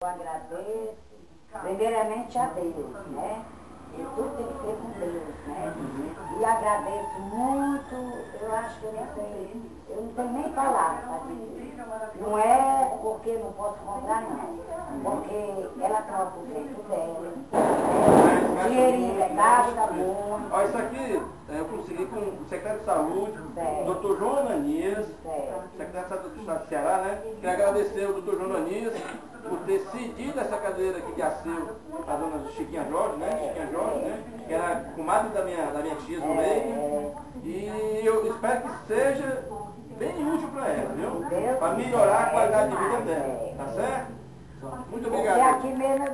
Eu agradeço, primeiramente a Deus, né? E tudo tem que ser com Deus, né? E agradeço muito, eu acho que eu não sei, eu não tenho nem palavras para dizer. Não é porque não posso comprar, não. Porque ela troca o jeito dela. Dinheirinho gasta muito. Olha, isso aqui eu consegui com o secretário de Saúde, o Dr. João Ananias, secretário de Saúde do Estado do Ceará, né? Quero agradecer ao Dr. João Ananias por ter cedido essa cadeira aqui de assento à dona Chiquinha Jorge, né? Chiquinha Jorge, né? Que era comadre da minha tia Zuleide. E eu espero que seja bem útil para ela, viu? Para melhorar a qualidade de vida dela, tá certo? Muito obrigado. E aqui mesmo é